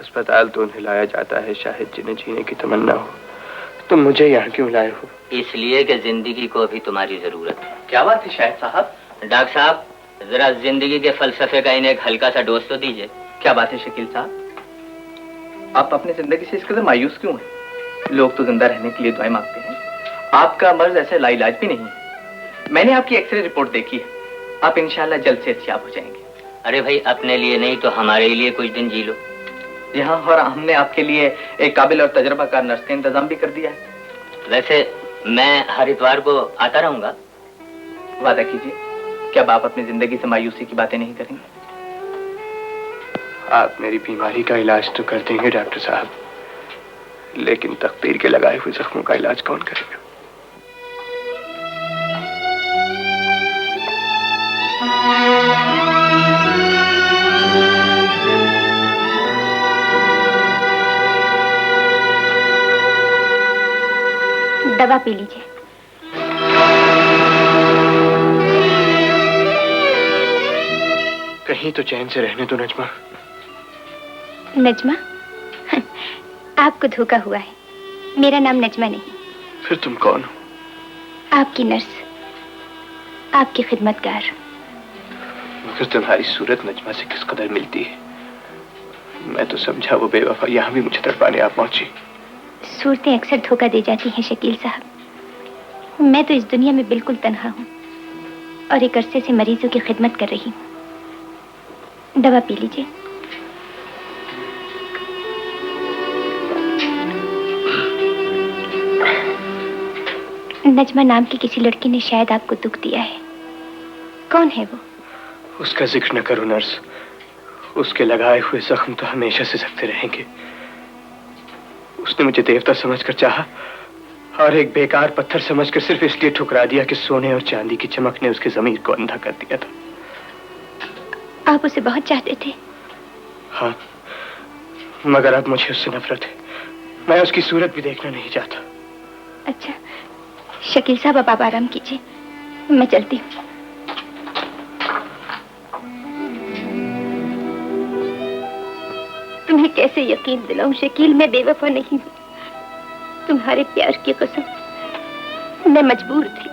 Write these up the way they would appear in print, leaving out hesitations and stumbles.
अस्पताल तो उन्हें लाया जाता है शायद जिन्हें जीने की तमन्ना हो। तुम मुझे यहाँ क्यों लाए हो? इसलिए कि जिंदगी को अभी तुम्हारी जरूरत है। क्या बात है शाहिद साहब? डॉक्टर साहब, जरा जिंदगी के फलसफे का इन्हें एक हल्का सा डोज तो दीजिए। क्या बात है शकील साहब, आप अपनी जिंदगी से इस कदर मायूस क्यों हैं? लोग तो जिंदा रहने के लिए दुआएं मांगते हैं, आपका मर्ज ऐसे लाइलाज भी नहीं है। मैंने आपकी एक्सरे रिपोर्ट देखी है, आप इंशाल्लाह जल्द से सेहतयाब हो जाएंगे। अरे भाई, अपने लिए नहीं तो हमारे लिए कुछ दिन जी लो। यहाँ और हमने आपके लिए एक काबिल और तजर्बाकार नर्स का इंतजाम भी कर दिया है। वैसे मैं हर इतवार को आता रहूंगा। वादा कीजिए कि अब आप अपनी जिंदगी से मायूसी की बातें नहीं करेंगे। आप मेरी बीमारी का इलाज तो कर देंगे डॉक्टर साहब, लेकिन तकदीर के लगाए हुए जख्मों का इलाज कौन करेगा? दवा पी लीजिए। कहीं तो चैन से रहने दो नजमा। नजमा? आपको धोखा हुआ है, मेरा नाम नजमा नहीं। फिर तुम कौन हो? आपकी नर्स, आपकी खिदमतगार। मगर तुम्हारी सूरत नजमा से किस कदर मिलती है। मैं तो समझा वो बेवफा यहाँ भी मुझे तड़पाने आप पहुंची। सूरतें अक्सर धोखा दे जाती हैं शकील साहब। मैं तो इस दुनिया में बिल्कुल तन्हा हूँ और एक अरसे से मरीजों की खिदमत कर रही हूँ। दवा पी लीजिए। नजमा नाम की किसी लड़की ने शायद आपको दुख दिया है। कौन है वो? उसका जिक्र न करो नर्स, उसके लगाए हुए जख्म तो हमेशा से सख्ते रहेंगे। उसने मुझे देवता समझकर चाहा और एक बेकार पत्थर समझकर सिर्फ इसलिए ठुकरा दिया कि सोने और चांदी की चमक ने उसके ज़मीर को अंधा कर दिया था। आप उसे बहुत चाहते थे? हाँ, मगर अब मुझे उससे नफरत है। मैं उसकी सूरत भी देखना नहीं चाहता। अच्छा शकील साहब, अब आप आराम कीजिए, मैं चलती हूँ। तुम्हें कैसे यकीन दिलाऊं शकील, मैं बेवफा नहीं हूँ। तुम्हारे प्यार की कसम, मैं मजबूर थी।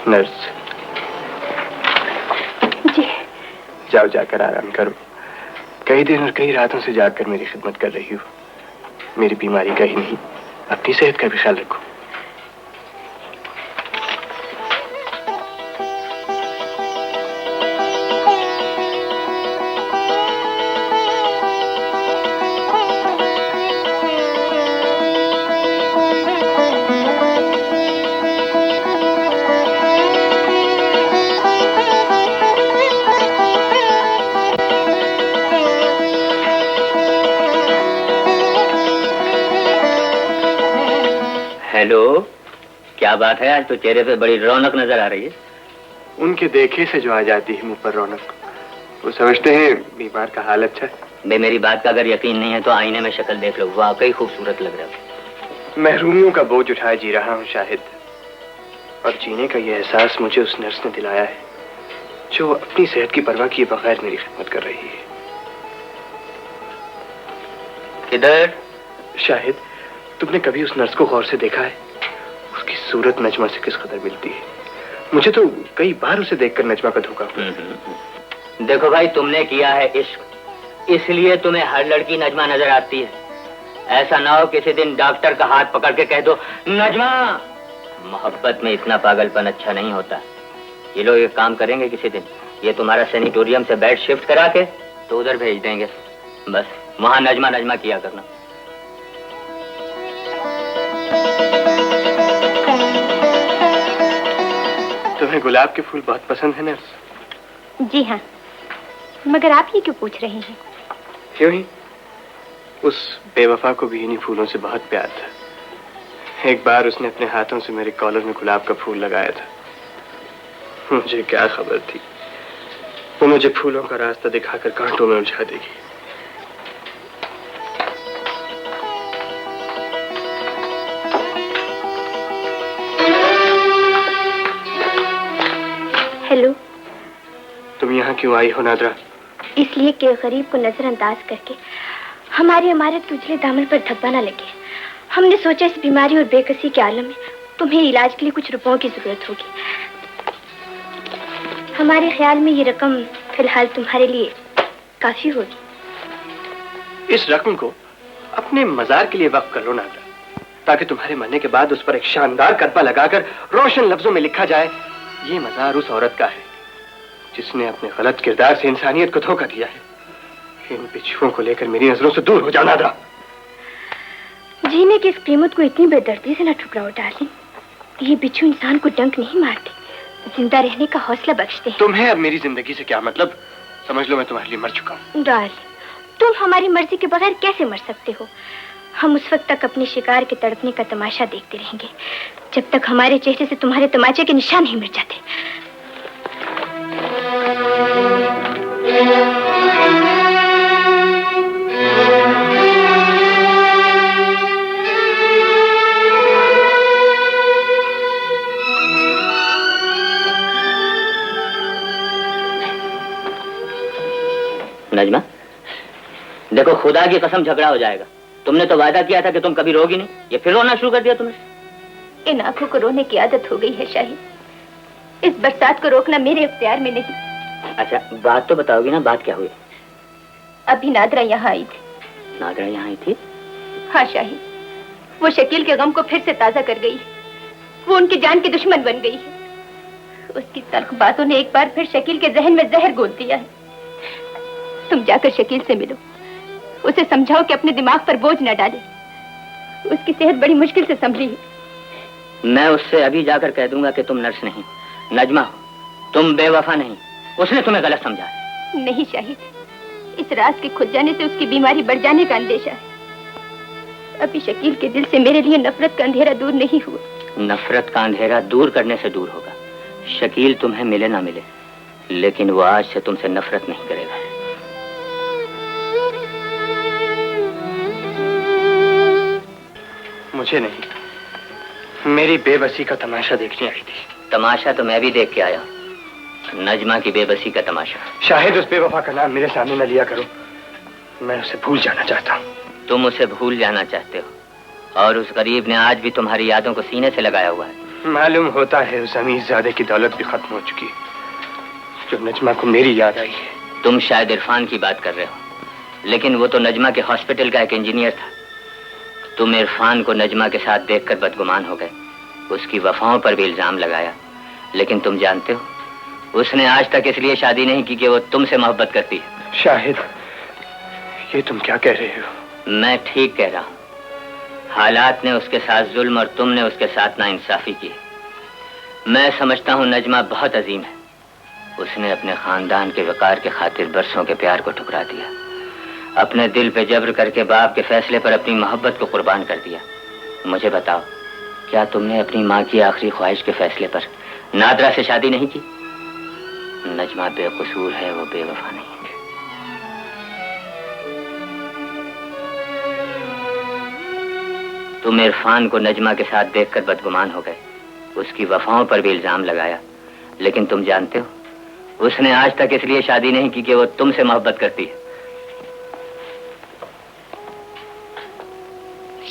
नर्स, जी। जाओ जाकर आराम करो। कई दिन और कई रातों से जागकर मेरी खिदमत कर रही हो। मेरी बीमारी का ही नहीं, अपनी सेहत का भी ख्याल रखो। हेलो, क्या बात है, आज तो चेहरे पे बड़ी रौनक नजर आ रही है। उनके देखे से जो आ जाती है मुंह पर रौनक, वो समझते हैं बीमार का हाल अच्छा है। बे मेरी बात का अगर यकीन नहीं है तो आईने में शक्ल देख लो, वाकई खूबसूरत लग रहा है। महरूमियों का बोझ उठाए जी रहा हूँ शाहिद, और जीने का ये एहसास मुझे उस नर्स ने दिलाया है जो अपनी सेहत की परवाह किए बगैर मेरी खिदमत कर रही है। किधर? शाहिद, तुमने कभी उस नर्स को गौर से देखा है? उसकी सूरत नजमा से किस कदर मिलती है। मुझे तो कई बार उसे देखकर नजमा का धोखा हुआ। देखो भाई, तुमने किया है इश्क, इसलिए तुम्हें हर लड़की नजमा नजर आती है। ऐसा ना हो किसी दिन डॉक्टर का हाथ पकड़ के कह दो नजमा। मोहब्बत में इतना पागलपन अच्छा नहीं होता। ये लोग एक काम करेंगे किसी दिन, ये तुम्हारा सैनिटोरियम से बेड शिफ्ट करा के तो उधर भेज देंगे। बस वहां नजमा नजमा किया करना। तुम्हें गुलाब के फूल बहुत पसंद है नर्स? जी हाँ, मगर आप ये क्यों पूछ रहे हैं? क्यों ही, उस बेवफा को भी इन्हीं फूलों से बहुत प्यार था। एक बार उसने अपने हाथों से मेरे कॉलर में गुलाब का फूल लगाया था। मुझे क्या खबर थी वो मुझे फूलों का रास्ता दिखाकर कांटों में उलझा देगी। हेलो। तुम यहाँ क्यों आई हो नादरा? इसलिए कि गरीब को नजरअंदाज करके हमारी इमारत के उजले दामन पर धब्बा न लगे। हमने सोचा इस बीमारी और बेकसी के आलम में तुम्हें इलाज के लिए कुछ रुपयों की जरूरत होगी। हमारे ख्याल में ये रकम फिलहाल तुम्हारे लिए काफी होगी। इस रकम को अपने मजार के लिए वक्फ कर लो नादरा, ताकि तुम्हारे मरने के बाद उस पर एक शानदार करपा लगाकर रोशन लफ्जों में लिखा जाए, ये मजार उस औरत का है जिसने अपने गलत किरदार से इंसानियत को धोखा दिया है। इन बिच्छुओं को लेकर मेरी नजरों से दूर हो जाना था। जीने की इस कीमत को इतनी बेदर्दी से न ठुकराओ डार्लिंग। ये बिच्छू इंसान को डंक नहीं मारते, जिंदा रहने का हौसला बख्शते हैं। तुम्हें अब मेरी जिंदगी से क्या मतलब? समझ लो मैं तुम्हारे लिए मर चुका हूँ। डार्लिंग, तुम हमारी मर्जी के बगैर कैसे मर सकते हो? हम उस वक्त तक अपने शिकार के तड़पने का तमाशा देखते रहेंगे जब तक हमारे चेहरे से तुम्हारे तमाचे के निशान नहीं मिट जाते। नजमा, देखो खुदा की कसम झगड़ा हो जाएगा। तुमने तो वादा किया था कि तुम कभी रोगी नहीं, ये फिर रोना शुरू कर दिया तुमने। इन आंखों को रोने की आदत हो गई है शाहिद। इस बरसात को रोकना मेरे इख्तियार में नहीं। अच्छा बात तो बताओगी ना, बात क्या हुई? अभी नादरा यहाँ आई थी। नादरा यहाँ आई थी? हाँ शाहिद, वो शकील के गम को फिर से ताजा कर गई। वो उनकी जान की दुश्मन बन गई है। उसकी तल्ख बातों ने एक बार फिर शकील के जहन में जहर घोल दिया है। तुम जाकर शकील से मिलो, उसे समझाओ कि अपने दिमाग पर बोझ न डाले। उसकी सेहत बड़ी मुश्किल से संभली है। मैं उससे अभी जाकर कह दूंगा कि तुम नर्स नहीं नजमा हो, तुम बेवफा नहीं। उसने तुम्हें गलत समझा है। नहीं शाहिद, इस राज के खुल जाने से उसकी बीमारी बढ़ जाने का अंदेशा है। अभी शकील के दिल से मेरे लिए नफरत का अंधेरा दूर नहीं हुआ। नफरत का अंधेरा दूर करने से दूर होगा। शकील तुम्हें मिले ना मिले, लेकिन वो आज से तुमसे नफरत नहीं करेगा। मुझे नहीं, मेरी बेबसी का तमाशा देखने आई थी। तमाशा तो मैं भी देख के आया, नजमा की बेबसी का तमाशा। शाहिद, उस बेवफा का नाम मेरे सामने न लिया करो। मैं उसे भूल जाना चाहता हूँ। तुम उसे भूल जाना चाहते हो, और उस गरीब ने आज भी तुम्हारी यादों को सीने से लगाया हुआ है। मालूम होता है उस अमीरजादे की दौलत भी खत्म हो चुकी है जो नजमा को मेरी याद आई है। तुम शायद इरफान की बात कर रहे हो, लेकिन वो तो नजमा के हॉस्पिटल का एक इंजीनियर था। तुम इरफान को नजमा के साथ देखकर बदगुमान हो गए, उसकी वफाओं पर भी इल्जाम लगाया। लेकिन तुम जानते हो, उसने आज तक इसलिए शादी नहीं की कि वो तुमसे मोहब्बत करती है। शाहिद, ये तुम क्या कह रहे हो? मैं ठीक कह रहा हूँ। हालात ने उसके साथ जुल्म और तुमने उसके साथ नाइंसाफी की। मैं समझता हूँ नजमा बहुत अजीम है। उसने अपने खानदान के वकार के खातिर बरसों के प्यार को ठुकरा दिया। अपने दिल पे जब्र करके बाप के फैसले पर अपनी मोहब्बत को कुर्बान कर दिया। मुझे बताओ, क्या तुमने अपनी माँ की आखिरी ख्वाहिश के फैसले पर नादरा से शादी नहीं की? नजमा बेकसूर है, वो बेवफा नहीं है। तुम इरफान को नजमा के साथ देखकर बदगुमान हो गए, उसकी वफाओं पर भी इल्जाम लगाया, लेकिन तुम जानते हो उसने आज तक इसलिए शादी नहीं की कि वो तुमसे मोहब्बत करती है।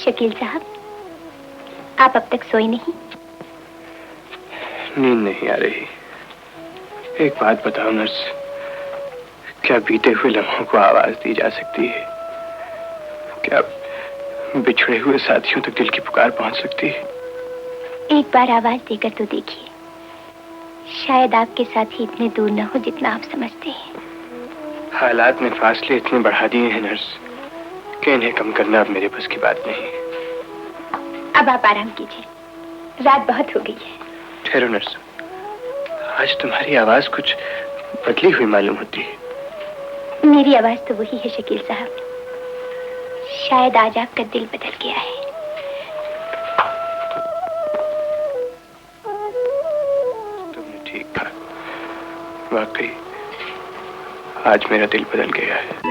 शकील साहब, आप अब तक सोए नहीं? नींद नहीं आ रही। एक बात बताओ नर्स, क्या बीते हुए लम्हों को आवाज दी जा सकती है? क्या बिछड़े हुए साथियों तक दिल की पुकार पहुंच सकती है? एक बार आवाज देकर तो देखिए, शायद आपके साथ ही इतने दूर न हो जितना आप समझते हैं। हालात ने फासले इतने बढ़ा दिए हैं नर्स कि इन्हें कम करना अब मेरे बस की बात नहीं। अब आप आराम कीजिए, रात बहुत हो गई है। ठहरो नर्स, आज तुम्हारी आवाज कुछ बदली हुई मालूम होती है। मेरी आवाज तो वही है शकील साहब, शायद आज आपका दिल बदल गया है। तुमने ठीक कहा, वाकई आज मेरा दिल बदल गया है।